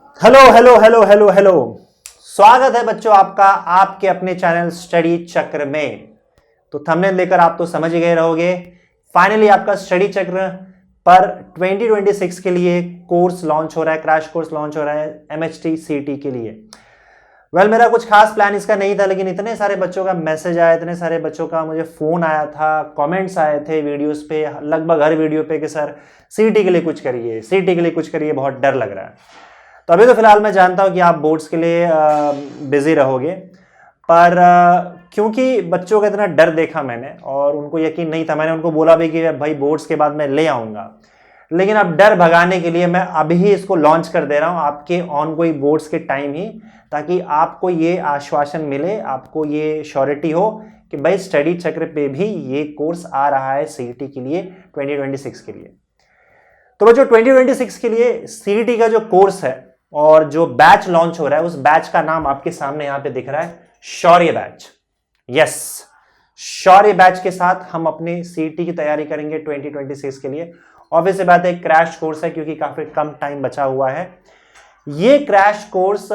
Hello hello hello hello hello. स्वागत है बच्चों आपका आपके अपने चैनल स्टडी चक्र में। तो थंबनेल लेकर आप तो समझ ही गए रहोगे, फाइनली आपका स्टडी चक्र पर 2026 के लिए कोर्स लॉन्च हो रहा है, क्रैश कोर्स लॉन्च हो रहा है एमएचटी सीटी के लिए। मेरा कुछ खास प्लान इसका नहीं था, लेकिन इतने सारे बच्चों का मैसेज आया, इतने सारे बच्चों का मुझे फोन आया था, कमेंट्स आए थे वीडियोस पे, लगभग हर वीडियो पे कि सर सीटी के लिए कुछ करिए, सीटी के लिए कुछ करिए, बहुत डर लग रहा है। तो अभी तो फिलहाल मैं जानता हूं कि आप बोर्ड्स के लिए बिजी रहोगे, पर क्योंकि बच्चों का इतना डर देखा मैंने और उनको यकीन नहीं था, मैंने उनको बोला भी कि भाई बोर्ड्स के बाद मैं ले आऊंगा, लेकिन अब डर भगाने के लिए मैं अभी ही इसको लॉन्च कर दे रहा हूं आपके ऑन गोइंग बोर्ड्स के टाइम ही, ताकि आपको ये आश्वासन मिले, आपको ये श्योरिटी हो कि भाई स्टडी चक्र पे भी ये कोर्स आ रहा है सीईटी के लिए 2026 के लिए। तो बच्चों 2026 के लिए सीईटी का जो कोर्स है और जो बैच लॉन्च हो रहा है, उस बैच का नाम आपके सामने यहां पे दिख रहा है, शौर्य बैच। यस, शौर्य बैच के साथ हम अपने सीईटी की तैयारी करेंगे 2026 के लिए। ऑब्वियस बात है क्रैश कोर्स है, क्योंकि काफी कम टाइम बचा हुआ है। ये क्रैश कोर्स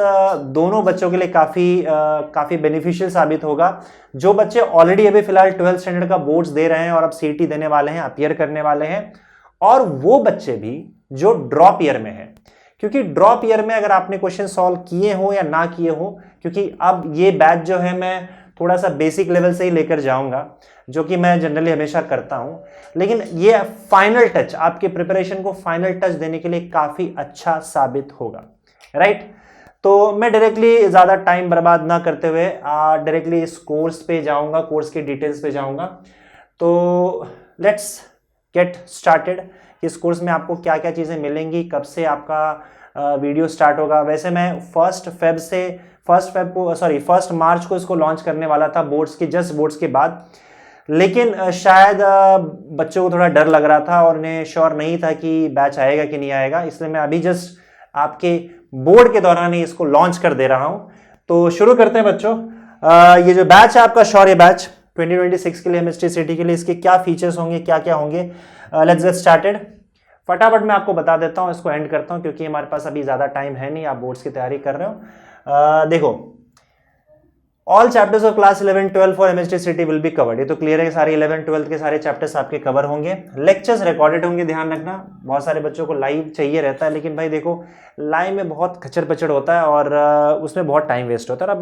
दोनों बच्चों के लिए काफी बेनिफिशियल साबित होगा। जो बच्चे ऑलरेडी अभी फिलहाल 12th स्टैंडर्ड का बोर्ड्स दे रहे हैं और अब सीईटी देने वाले हैं, अपियर करने वाले हैं, और वो बच्चे भी जो ड्रॉप ईयर में है, क्योंकि ड्रॉप ईयर में अगर आपने क्वेश्चन सॉल्व किए हो या ना किए हो, क्योंकि अब ये बैच जो है मैं थोड़ा सा बेसिक लेवल से ही लेकर जाऊंगा, जो कि मैं जनरली हमेशा करता हूं, लेकिन ये फाइनल टच, आपके प्रिपरेशन को फाइनल टच देने के लिए काफी अच्छा साबित होगा, राइट। तो मैं डायरेक्टली ज्यादा टाइम बर्बाद ना करते हुए डायरेक्टली इस कोर्स पे जाऊंगा, कोर्स की डिटेल्स पे जाऊंगा। तो लेट्स गेट स्टार्टेड। इस कोर्स में आपको क्या क्या चीजें मिलेंगी, कब से आपका वीडियो स्टार्ट होगा। वैसे मैं फर्स्ट मार्च को इसको लॉन्च करने वाला था, जस्ट बोर्ड्स के बाद, लेकिन शायद बच्चों को थोड़ा डर लग रहा था और उन्हें श्योर नहीं था कि बैच आएगा कि नहीं आएगा, इसलिए मैं अभी जस्ट आपके बोर्ड के दौरान ही इसको लॉन्च कर दे रहा हूं। तो शुरू करते हैं बच्चों। ये जो बैच है आपका शौर्य बैच 2026 के लिए एमएचटी सीटी के लिए, इसके क्या फीचर्स होंगे, क्या क्या होंगे, लेट्स गेट स्टार्टेड। फटाफट मैं आपको बता देता हूं, इसको एंड करता हूं क्योंकि हमारे पास अभी ज्यादा टाइम है नहीं, आप बोर्ड्स की तैयारी कर रहे हो। देखो, all chapters of class 11-12 for MHT सीटी विल बी कवर्ड। ये तो क्लियर है कि सारे 11-12 के सारे चैप्टर्स आपके कवर होंगे। लेक्चर्स रिकॉर्डेड होंगे, ध्यान रखना। बहुत सारे बच्चों को लाइव चाहिए रहता है, लेकिन भाई देखो लाइव में बहुत खच्चर पचड़ होता है और उसमें बहुत टाइम वेस्ट होता है और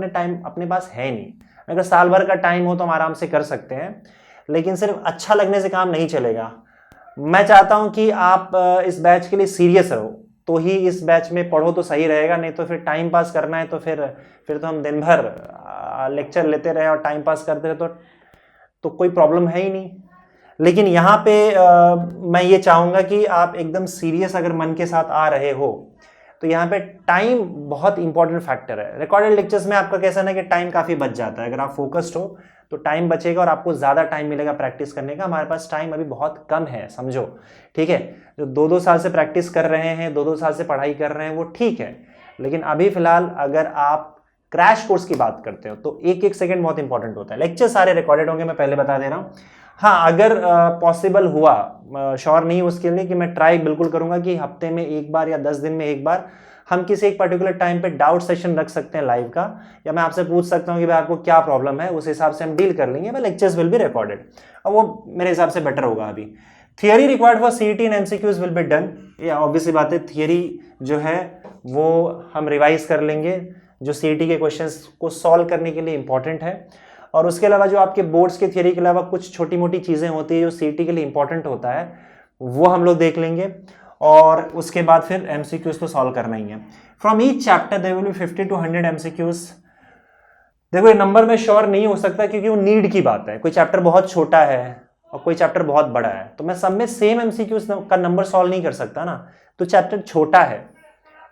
अपने पास है नहीं। अगर साल भर का टाइम हो तो हम आराम से कर सकते हैं, लेकिन सिर्फ अच्छा लगने से काम नहीं चलेगा। मैं चाहता हूं कि आप इस बैच के लिए सीरियस रहो, तो ही इस बैच में पढ़ो तो सही रहेगा, नहीं तो फिर टाइम पास करना है तो फिर तो हम दिन भर लेक्चर लेते रहे और टाइम पास करते रहे तो कोई प्रॉब्लम है ही नहीं। लेकिन यहाँ पे मैं ये चाहूंगा कि आप एकदम सीरियस अगर मन के साथ आ रहे हो, तो यहाँ पे टाइम बहुत इंपॉर्टेंट फैक्टर है। रिकॉर्डेड लेक्चर्स में आपका कैसा ना कि टाइम काफी बच जाता है, अगर आप फोकस्ड हो तो टाइम बचेगा और आपको ज्यादा टाइम मिलेगा प्रैक्टिस करने का। हमारे पास टाइम अभी बहुत कम है, समझो, ठीक है। जो 2-2 साल से प्रैक्टिस कर रहे हैं, 2-2 साल से पढ़ाई कर रहे हैं, वो ठीक है, लेकिन अभी फिलहाल अगर आप क्रैश कोर्स की बात करते हो तो एक एक सेकंड बहुत इंपॉर्टेंट होता है। लेक्चर सारे रिकॉर्डेड होंगे, मैं पहले बता दे रहा हूँ। हाँ, अगर पॉसिबल हुआ, श्योर नहीं उसके लिए, कि मैं ट्राई बिल्कुल करूंगा कि हफ्ते में एक बार या 10 दिन में एक बार हम किसी एक पर्टिकुलर टाइम पे डाउट सेशन रख सकते हैं लाइव का, या मैं आपसे पूछ सकता हूं कि भाई आपको क्या प्रॉब्लम है, उस हिसाब से हम डील कर लेंगे। लेक्चर्स विल बी रिकॉर्डेड और वो मेरे हिसाब से बेटर होगा। अभी theory required for CET and MCQs will be done. ये ऑब्वियसली बात है, थियरी जो है वो हम रिवाइज कर लेंगे, जो सीईटी के क्वेश्चंस को सॉल्व करने के लिए इंपॉर्टेंट है। और उसके अलावा जो आपके बोर्ड्स के थियरी के अलावा कुछ छोटी मोटी चीजें होती है जो सीईटी के लिए इंपॉर्टेंट होता है, वो हम लोग देख लेंगे। और उसके बाद फिर एमसीक्यूज तो सॉल्व करना ही है। From each chapter there will be 50 to 100 MCQs. देखो ये नंबर में श्योर नहीं हो सकता, क्योंकि वो नीड की बात है। कोई चैप्टर बहुत छोटा है और कोई चैप्टर बहुत बड़ा है, तो मैं सब में सेम एमसीक्यूज का नंबर सॉल्व नहीं कर सकता ना। तो चैप्टर छोटा है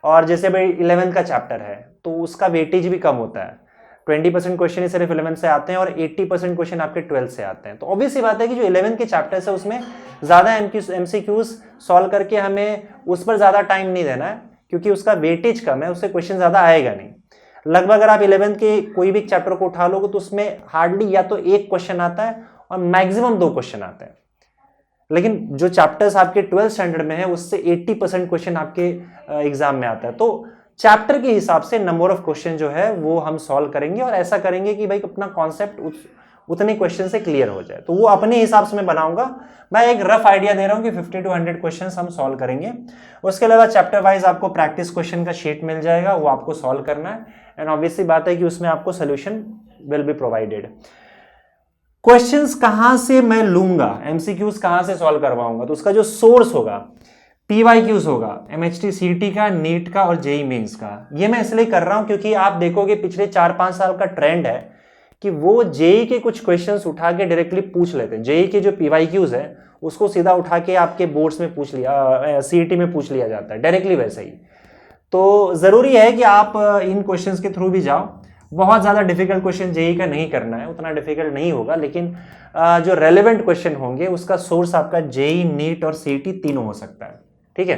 और जैसे भाई 11th का चैप्टर है तो उसका वेटेज भी कम होता है। 20% क्वेश्चन ही सिर्फ 11th से आते हैं और 80% क्वेश्चन आपके 12th से आते हैं। तो ऑब्वियस सी बात है कि जो 11th के चैप्टर्स है उसमें ज्यादा एमसीक्यूज सॉल्व करके हमें उस पर ज्यादा टाइम नहीं देना है, क्योंकि उसका वेटेज कम है, उससे क्वेश्चन ज्यादा आएगा नहीं। लगभग अगर आप 11th के कोई भी चैप्टर को उठा लोगे तो उसमें हार्डली या तो एक क्वेश्चन आता है और मैक्सिमम 2 क्वेश्चन आते हैं। लेकिन जो चैप्टर्स आपके 12th स्टैंडर्ड में है उससे 80% क्वेश्चन आपके एग्जाम में आता है। तो चैप्टर के हिसाब से नंबर ऑफ क्वेश्चन जो है वो हम सॉल्व करेंगे, और ऐसा करेंगे कि भाई अपना कॉन्सेप्ट उतने क्वेश्चन से क्लियर हो जाए। तो वो अपने हिसाब से मैं बनाऊंगा। मैं एक रफ आइडिया दे रहा हूं कि 50 to 100 क्वेश्चन हम सॉल्व करेंगे। उसके अलावा चैप्टर वाइज आपको प्रैक्टिस क्वेश्चन का शीट मिल जाएगा, वो आपको सॉल्व करना है, एंड ऑब्वियसली बात है कि उसमें आपको solution will be provided. Questions कहां से मैं लूंगा, एमसीक्यूज कहां से सॉल्व करवाऊंगा, तो उसका जो सोर्स होगा पीवाईक्यूज होगा एमएचटी सीटी का, नीट का और जेई मेंस का। ये मैं इसलिए कर रहा हूं क्योंकि आप देखोगे पिछले 4-5 साल का ट्रेंड है कि वो जेई के कुछ क्वेश्चंस उठा के डायरेक्टली पूछ लेते हैं। जेई के जो पीवाईक्यूज है उसको सीधा उठा के आपके बोर्ड्स में पूछ लिया, सीईटी में पूछ लिया जाता है डायरेक्टली वैसे ही। तो जरूरी है कि आप इन क्वेश्चंस के थ्रू भी जाओ। बहुत ज्यादा डिफिकल्ट क्वेश्चन जेई का नहीं करना है, उतना डिफिकल्ट नहीं होगा, लेकिन जो रेलेवेंट क्वेश्चन होंगे उसका सोर्स आपका जेई, नीट और सीईटी तीनों हो सकता है। ठीक है।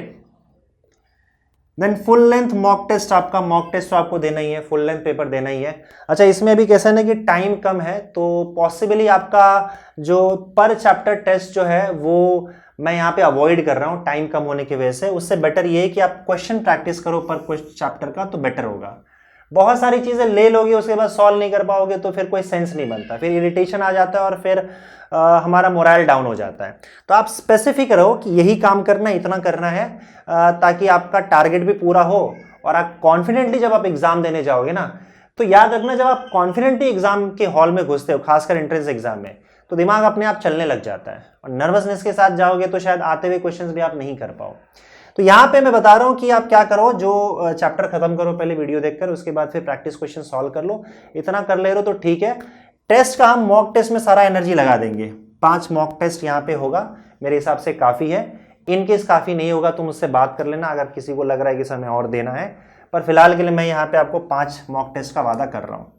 Then full length mock test, आपका मॉक टेस्ट तो आपको देना ही है, फुल लेंथ पेपर देना ही है। अच्छा, इसमें भी कैसा है कि टाइम कम है, तो पॉसिबली आपका जो पर चैप्टर टेस्ट जो है वो मैं यहाँ पे अवॉइड कर रहा हूँ टाइम कम होने की वजह से। उससे बेटर ये है कि आप क्वेश्चन प्रैक्टिस करो पर चैप्टर का, तो बेटर होगा। बहुत सारी चीजें ले लोगे उसके बाद सॉल्व नहीं कर पाओगे तो फिर कोई सेंस नहीं बनता, फिर इरिटेशन आ जाता है और फिर हमारा मोरल डाउन हो जाता है। तो आप स्पेसिफिक रहो कि यही काम करना है, इतना करना है, ताकि आपका टारगेट भी पूरा हो और आप कॉन्फिडेंटली जब आप एग्जाम देने जाओगे ना, तो याद रखना जब आप कॉन्फिडेंटली एग्जाम के हॉल में घुसते हो, खासकर एंट्रेंस एग्जाम में, तो दिमाग अपने आप चलने लग जाता है, और नर्वसनेस के साथ जाओगे तो शायद आते हुए क्वेश्चंस भी आप नहीं कर पाओ। तो यहाँ पे मैं बता रहा हूँ कि आप क्या करो, जो चैप्टर खत्म करो पहले वीडियो देखकर, उसके बाद फिर प्रैक्टिस क्वेश्चन सॉल्व कर लो। इतना कर ले रहे हो तो ठीक है। टेस्ट का हम मॉक टेस्ट में सारा एनर्जी लगा देंगे। 5 मॉक टेस्ट यहाँ पे होगा, मेरे हिसाब से काफी है। इनकेस काफी नहीं होगा तो मुझसे बात कर लेना, अगर किसी को लग रहा है कि समय और देना है, पर फिलहाल के लिए मैं यहाँ पे आपको 5 मॉक टेस्ट का वादा कर रहा हूँ।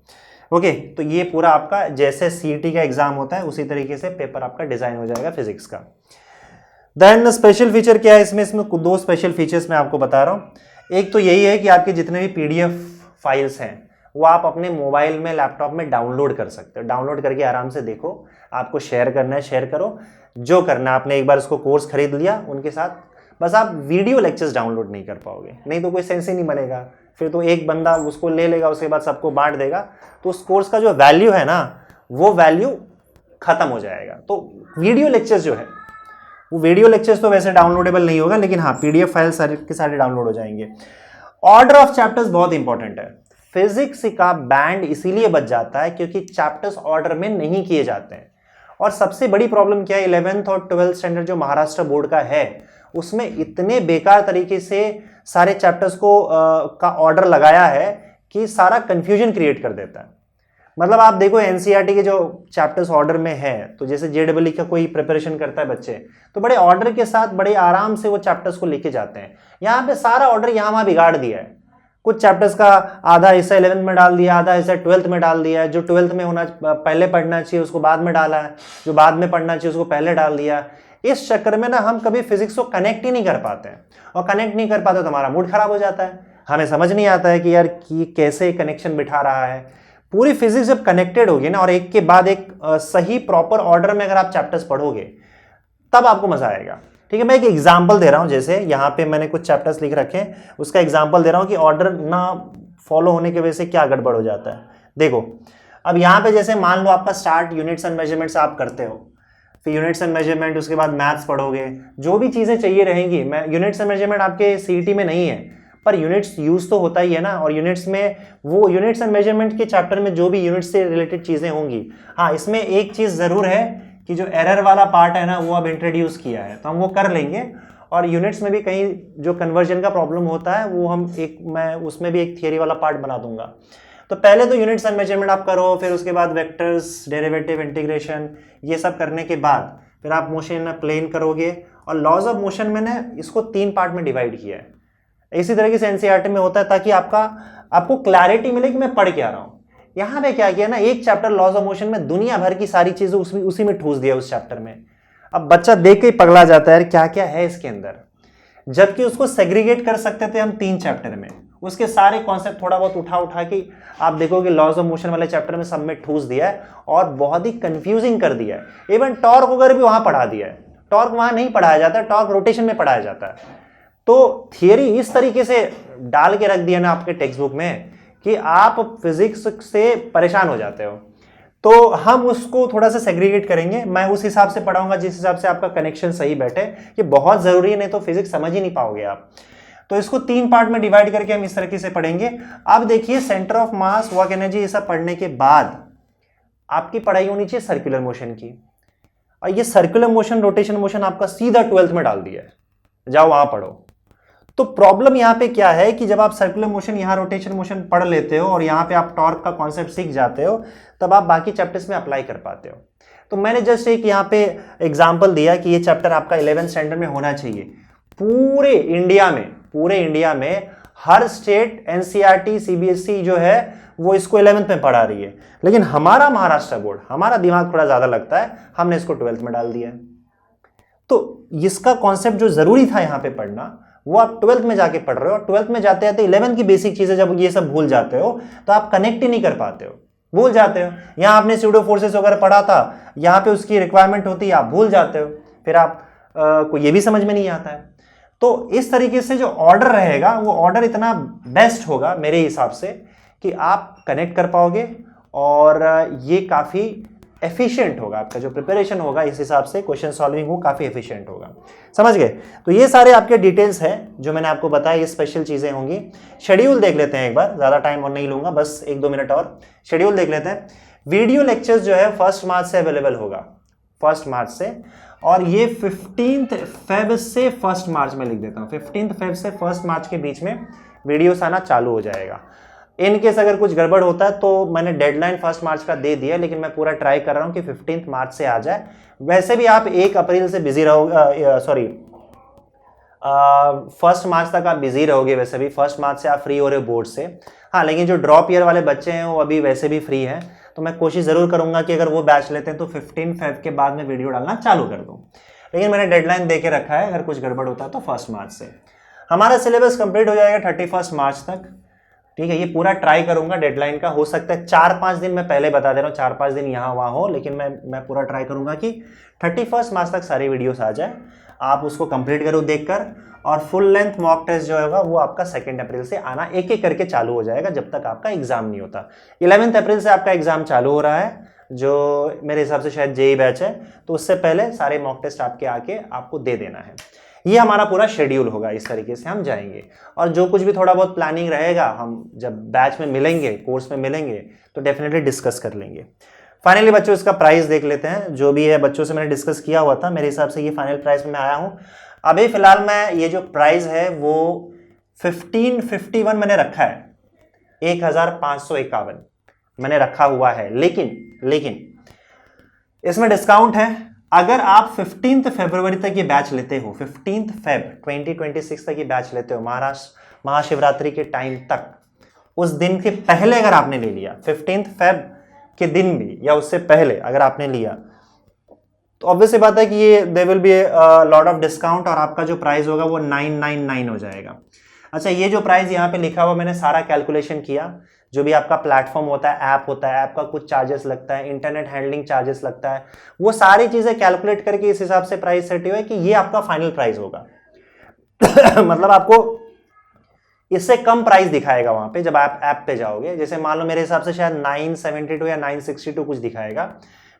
ओके, तो ये पूरा आपका जैसे सीईटी का एग्जाम होता है उसी तरीके से पेपर आपका डिजाइन हो जाएगा फिजिक्स का। देन स्पेशल फीचर क्या है इसमें 2 स्पेशल फीचर्स मैं आपको बता रहा हूँ। एक तो यही है कि आपके जितने भी पीडीएफ फाइल्स हैं वो आप अपने मोबाइल में, लैपटॉप में डाउनलोड कर सकते हो। डाउनलोड करके आराम से देखो, आपको शेयर करना है शेयर करो, जो करना है। आपने एक बार इसको कोर्स खरीद लिया उनके साथ, बस आप वीडियो लेक्चर्स डाउनलोड नहीं कर पाओगे, नहीं तो कोई सेंस ही नहीं बनेगा। फिर तो एक बंदा उसको ले लेगा, उसके बाद सबको बांट देगा, तो उस कोर्स का जो वैल्यू है ना, वो वैल्यू खत्म हो जाएगा। तो वीडियो लेक्चर्स जो है, वो वीडियो लेक्चर्स तो वैसे डाउनलोडेबल नहीं होगा, लेकिन हाँ पीडीएफ फाइल सारे के सारे डाउनलोड हो जाएंगे। ऑर्डर ऑफ चैप्टर्स बहुत इंपॉर्टेंट है। फिजिक्स का बैंड इसीलिए बच जाता है क्योंकि चैप्टर्स ऑर्डर में नहीं किए जाते हैं। और सबसे बड़ी प्रॉब्लम क्या है, 11th और 12th स्टैंडर्ड जो महाराष्ट्र बोर्ड का है, उसमें इतने बेकार तरीके से सारे चैप्टर्स को का ऑर्डर लगाया है कि सारा कंफ्यूजन क्रिएट कर देता है। मतलब आप देखो एनसीईआरटी के जो चैप्टर्स ऑर्डर में है, तो जैसे जेडब्ल्यू का कोई प्रिपरेशन करता है बच्चे, तो बड़े ऑर्डर के साथ बड़े आराम से वो चैप्टर्स को लेके जाते हैं। यहाँ पे सारा ऑर्डर यहाँ वहाँ बिगाड़ दिया है। कुछ चैप्टर्स का आधा हिस्सा 11th में डाल दिया, आधा हिस्सा 12th में डाल दिया है। जो 12th में होना पहले पढ़ना चाहिए उसको बाद में डाला है, जो बाद में पढ़ना चाहिए उसको पहले डाल दिया। इस चक्कर में ना हम कभी फिजिक्स को कनेक्ट ही नहीं कर पाते हैं, और कनेक्ट नहीं कर पाते तो हमारा मूड खराब हो जाता है। हमें समझ नहीं आता है कि यार कि कैसे कनेक्शन बिठा रहा है। पूरी फिजिक्स जब कनेक्टेड होगी ना, और एक के बाद एक सही प्रॉपर ऑर्डर में अगर आप चैप्टर्स पढ़ोगे, तब आपको मजा आएगा। ठीक है, मैं एक एग्जांपल दे रहा हूं। जैसे यहाँ पे मैंने कुछ चैप्टर्स लिख रखे हैं, उसका एग्जांपल दे रहा हूं कि ऑर्डर ना फॉलो होने की वजह से क्या गड़बड़ हो जाता है। देखो, अब यहाँ पे जैसे मान लो आपका स्टार्ट यूनिट्स एंड मेजरमेंट्स आप करते हो, फिर यूनिट्स एंड मेजरमेंट, उसके बाद मैथ्स पढ़ोगे, जो भी चीजें चाहिए रहेंगी। मैं यूनिट्स एंड मेजरमेंट आपके सीईटी में नहीं है, पर यूनिट्स यूज तो होता ही है ना। और यूनिट्स में वो यूनिट्स एंड मेजरमेंट के चैप्टर में जो भी यूनिट्स से रिलेटेड चीजें होंगी, हाँ इसमें एक चीज जरूर है कि जो एरर वाला पार्ट है ना, वो अब इंट्रोड्यूस किया है, तो हम वो कर लेंगे। और यूनिट्स में भी कहीं जो कन्वर्जन का प्रॉब्लम होता है, वो मैं उसमें भी एक थियरी वाला पार्ट बना दूंगा। तो पहले तो यूनिट्स एंड मेजरमेंट आप करो, फिर उसके बाद वेक्टर्स, डेरिवेटिव, इंटीग्रेशन, ये सब करने के बाद फिर आप मोशन प्लेन करोगे। और लॉज ऑफ मोशन मैंने इसको 3 पार्ट में डिवाइड किया है। इसी तरीके से एनसीईआरटी में होता है, ताकि आपको क्लैरिटी मिले कि मैं पढ़ क्या रहा हूं। यहां पे क्या किया ना, एक चैप्टर लॉज ऑफ मोशन में दुनिया भर की सारी चीजें उसी में ठूस दिया उस चैप्टर में। अब बच्चा देख के ही पगला जाता है क्या क्या है इसके अंदर, जबकि उसको सेग्रीगेट कर सकते थे हम 3 चैप्टर में। उसके सारे कॉन्सेप्ट थोड़ा बहुत उठा के आप देखोगे लॉज ऑफ मोशन वाले चैप्टर में सब में ठूस दिया है, और बहुत ही कंफ्यूजिंग कर दिया है। इवन टॉर्क वगैरह भी वहां पढ़ा दिया है। टॉर्क वहां नहीं पढ़ाया जाता, टॉर्क रोटेशन में पढ़ाया जाता है। तो थियरी इस तरीके से डाल के रख दिया ना आपके टेक्स्ट बुक में कि आप फिजिक्स से परेशान हो जाते हो, तो हम उसको थोड़ा सा सेग्रीगेट करेंगे। मैं उस हिसाब से पढ़ाऊंगा जिस हिसाब से आपका कनेक्शन सही बैठे। ये बहुत जरूरी है, नहीं तो फिजिक्स समझ ही नहीं पाओगे आप। तो इसको 3 पार्ट में डिवाइड करके हम इस तरीके से पढ़ेंगे। अब देखिए, centre of mass, work energy, ये सब पढ़ने के बाद आपकी पढ़ाई होनी चाहिए सर्कुलर मोशन की। और ये सर्कुलर मोशन, रोटेशन मोशन आपका सीधा 12th में डाल दिया है, जाओ वहां पढ़ो। तो प्रॉब्लम यहां पे क्या है कि जब आप सर्कुलर मोशन, यहां रोटेशन मोशन पढ़ लेते हो और यहां पे आप टॉर्क का कॉन्सेप्ट सीख जाते हो, तब आप बाकी चैप्टर्स में अप्लाई कर पाते हो। तो मैंने जस्ट एक यहां पे एग्जांपल दिया कि ये चैप्टर आपका 11th स्टैंडर्ड में होना चाहिए। पूरे इंडिया में हर स्टेट एनसीईआरटी, सीबीएसई जो है वो इसको 11th में पढ़ा रही है, लेकिन हमारा महाराष्ट्र बोर्ड, हमारा दिमाग थोड़ा ज्यादा लगता है, हमने इसको 12th में डाल दिया है। तो इसका कॉन्सेप्ट जो जरूरी था यहां पे पढ़ना, वो आप 12th में जाके पढ़ रहे हो। 12th में जाते जाते 11th की बेसिक चीजें जब ये सब भूल जाते हो तो आप कनेक्ट ही नहीं कर पाते हो, भूल जाते हो। यहां आपने स्यूडो फोर्सेस वगैरह पढ़ा था, यहां पे उसकी रिक्वायरमेंट होती है, आप भूल जाते हो, फिर आप को ये भी समझ में नहीं आता है। तो इस तरीके से जो ऑर्डर रहेगा, वो ऑर्डर इतना बेस्ट होगा मेरे हिसाब से कि आप कनेक्ट कर पाओगे और ये काफी एफिशिएंट होगा। आपका जो प्रिपरेशन होगा, इस हिसाब से क्वेश्चन सॉल्विंग वो काफी एफिशिएंट होगा। समझ गए? तो ये सारे आपके डिटेल्स हैं जो मैंने आपको बताया, ये स्पेशल चीजें होंगी। शेड्यूल देख लेते हैं एक बार, ज्यादा टाइम और नहीं लूंगा, बस 1-2 मिनट और शेड्यूल देख लेते हैं। वीडियो लेक्चर्स जो है 1 मार्च से अवेलेबल होगा, 1 मार्च से, और ये 15 फेब से 1 मार्च में लिख देता हूँ, 15 फेब से 1 मार्च के बीच में वीडियोस आना चालू हो जाएगा। इन केस अगर कुछ गड़बड़ होता है तो मैंने डेडलाइन 1 मार्च का दे दिया, लेकिन मैं पूरा ट्राई कर रहा हूं कि 15 मार्च से आ जाए। वैसे भी आप 1 अप्रैल से बिजी रहोगे, सॉरी 1 मार्च तक आप बिजी रहोगे। वैसे भी 1 मार्च से आप फ्री हो रहे हो बोर्ड से। हाँ, लेकिन जो ड्रॉप ईयर वाले बच्चे हैं वो अभी वैसे भी फ्री हैं, तो मैं कोशिश जरूर करूंगा कि अगर वो बैच लेते हैं तो 15 फेब के बाद में वीडियो डालना चालू कर दूं। लेकिन मैंने डेडलाइन दे के रखा है, अगर कुछ गड़बड़ होता है तो 1 मार्च से। हमारा सिलेबस कंप्लीट हो जाएगा 31 मार्च तक। ठीक है, ये पूरा ट्राई करूंगा डेडलाइन का। हो सकता है 4-5 दिन, मैं पहले बता दे रहा हूँ, 4-5 दिन यहाँ वहाँ हो, लेकिन मैं पूरा ट्राई करूंगा कि 31 मार्च तक सारी वीडियोस आ जाए। आप उसको कंप्लीट करो देखकर, और फुल लेंथ मॉक टेस्ट जो होगा वो आपका 2 अप्रैल से आना एक एक करके चालू हो जाएगा, जब तक आपका एग्जाम नहीं होता। 11 अप्रैल से आपका एग्जाम चालू हो रहा है, जो मेरे हिसाब से शायद जेई बैच है, तो उससे पहले सारे मॉक टेस्ट आपके आके आपको दे देना है। ये हमारा पूरा शेड्यूल होगा, इस तरीके से हम जाएंगे। और जो कुछ भी थोड़ा बहुत प्लानिंग रहेगा, हम जब बैच में मिलेंगे, कोर्स में मिलेंगे, तो डेफिनेटली डिस्कस कर लेंगे। फाइनली बच्चों, इसका प्राइस देख लेते हैं। जो भी है बच्चों से मैंने डिस्कस किया हुआ था, मेरे हिसाब से ये फाइनल प्राइस में मैं आया हूँ। अभी फिलहाल मैं ये जो प्राइस है वो 1551 मैंने रखा है, 1551 मैंने रखा हुआ है। लेकिन इसमें डिस्काउंट है। अगर आप 15 फरवरी तक ये बैच लेते हो, 15 फेब 2026 तक ये बैच लेते हो, महाराष्ट्र महाशिवरात्रि के टाइम तक, उस दिन के पहले अगर आपने ले लिया, 15 फेब के दिन भी या उससे पहले अगर आपने लिया, तो ऑब्वियसली बात है कि ये there will be lot of discount, और आपका जो प्राइस होगा वो 999 हो जाएगा। अच्छा, ये जो प्राइस यहाँ पे लिखा हुआ, मैंने सारा कैलकुलेशन किया। जो भी आपका प्लेटफॉर्म होता है, ऐप होता है, ऐप का कुछ चार्जेस लगता है, इंटरनेट हैंडलिंग चार्जेस लगता है, वो सारी चीजें कैलकुलेट करके इस हिसाब से प्राइस सेट हुआ है कि ये आपका फाइनल प्राइस होगा। मतलब आपको इससे कम प्राइस दिखाएगा वहां पे जब आप ऐप पे जाओगे। जैसे मान लो मेरे हिसाब से शायद 972 या 962 कुछ दिखाएगा,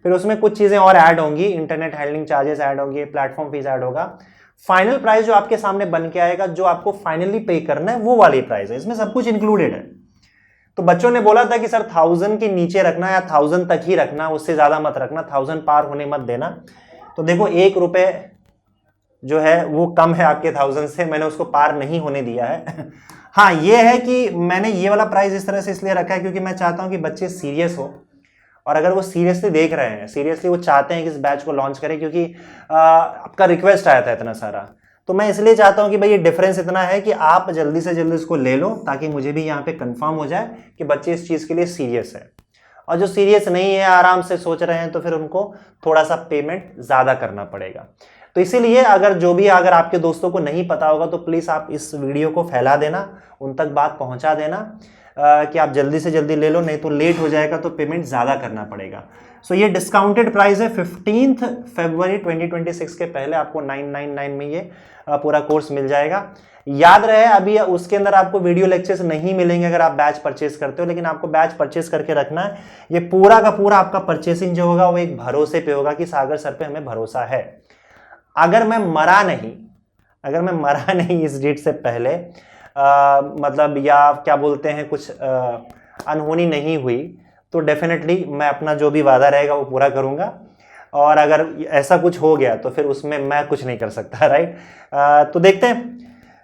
फिर उसमें कुछ चीजें और ऐड होंगी, इंटरनेट हैंडलिंग चार्जेस ऐड होंगे, प्लेटफॉर्म फीस ऐड होगा। फाइनल प्राइस जो आपके सामने बन के आएगा, जो आपको फाइनली पे करना है, वो वाली प्राइस है, इसमें सब कुछ इंक्लूडेड है। तो बच्चों ने बोला था कि सर 1000 के नीचे रखना या 1000 तक ही रखना, उससे ज्यादा मत रखना, 1000 पार होने मत देना। तो देखो 1 रुपए जो है वो कम है आपके 1000 से, मैंने उसको पार नहीं होने दिया है। हाँ, ये है कि मैंने ये वाला प्राइस इस तरह से इसलिए रखा है क्योंकि मैं चाहता हूं कि बच्चे सीरियस हो, और अगर वो सीरियसली देख रहे हैं, सीरियसली वो चाहते हैं कि इस बैच को लॉन्च करें, क्योंकि आपका रिक्वेस्ट आया था इतना सारा, तो मैं इसलिए चाहता हूं कि भाई ये डिफरेंस इतना है कि आप जल्दी से जल्दी इसको ले लो, ताकि मुझे भी यहाँ पे कंफर्म हो जाए कि बच्चे इस चीज के लिए सीरियस है। और जो सीरियस नहीं है, आराम से सोच रहे हैं, तो फिर उनको थोड़ा सा पेमेंट ज्यादा करना पड़ेगा। तो इसीलिए अगर आपके दोस्तों को नहीं पता होगा, तो प्लीज आप इस वीडियो को फैला देना, उन तक बात पहुंचा देना। कि आप जल्दी से जल्दी ले लो, नहीं तो लेट हो जाएगा तो पेमेंट ज़्यादा करना पड़ेगा। सो ये डिस्काउंटेड प्राइस है, 15 फरवरी 2026 के पहले आपको 999 में ये पूरा कोर्स मिल जाएगा। याद रहे अभी उसके अंदर आपको वीडियो लेक्चर्स नहीं मिलेंगे अगर आप बैच परचेस करते हो, लेकिन आपको बैच परचेस करके रखना है। ये पूरा का पूरा आपका परचेसिंग जो होगा वो एक भरोसे पे होगा कि सागर सर पे हमें भरोसा है। अगर मैं मरा नहीं इस डेट से पहले, मतलब या क्या बोलते हैं कुछ अनहोनी नहीं हुई, तो डेफिनेटली मैं अपना जो भी वादा रहेगा वो पूरा करूंगा। और अगर ऐसा कुछ हो गया तो फिर उसमें मैं कुछ नहीं कर सकता, राइट। तो देखते हैं,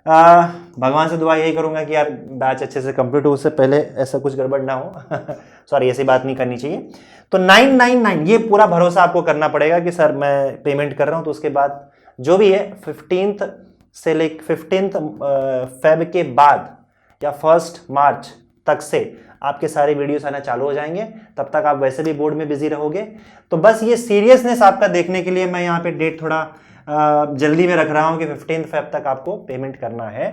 भगवान से दुआ यही करूंगा कि यार बैच अच्छे से कंप्लीट हो, उससे पहले ऐसा कुछ गड़बड़ ना हो। सॉरी, ऐसी बात नहीं करनी चाहिए। तो 999 ये पूरा भरोसा आपको करना पड़ेगा कि सर मैं पेमेंट कर रहा हूं, तो उसके बाद जो भी है 15 से लेकर 15 फेब के बाद या 1 मार्च तक से आपके सारे वीडियोस आना चालू हो जाएंगे। तब तक आप वैसे भी बोर्ड में बिजी रहोगे। तो बस ये सीरियसनेस आपका देखने के लिए मैं यहाँ पे डेट थोड़ा जल्दी में रख रहा हूँ कि 15 फेब तक आपको पेमेंट करना है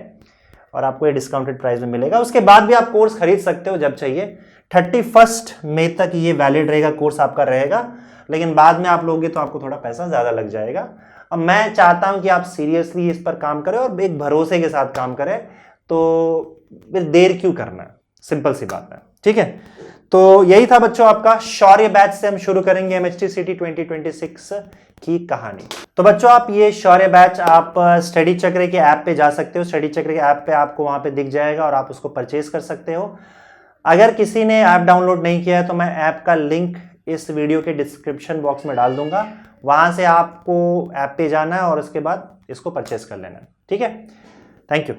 और आपको ये डिस्काउंटेड प्राइस में मिलेगा। उसके बाद भी आप कोर्स खरीद सकते हो जब चाहिए। 31 मई तक ये वैलिड रहेगा, कोर्स आपका रहेगा, लेकिन बाद में आप लोगे तो आपको थोड़ा पैसा ज़्यादा लग जाएगा। अब मैं चाहता हूँ कि आप सीरियसली इस पर काम करें और एक भरोसे के साथ काम करें, तो फिर देर क्यों करना है, सिंपल सी बात है, ठीक है। तो यही था बच्चों आपका शौर्य बैच से हम शुरू करेंगे MHTCT 2026 की कहानी। तो बच्चों आप ये शौर्य बैच आप स्टडी चक्र के ऐप पे जा सकते हो। स्टडी चक्र के ऐप पे आपको वहां पे दिख जाएगा और आप उसको परचेज कर सकते हो। अगर किसी ने ऐप डाउनलोड नहीं किया है तो मैं ऐप का लिंक इस वीडियो के डिस्क्रिप्शन बॉक्स में डाल दूंगा, वहां से आपको ऐप पे जाना है और उसके बाद इसको परचेज कर लेना है, ठीक है। Thank you.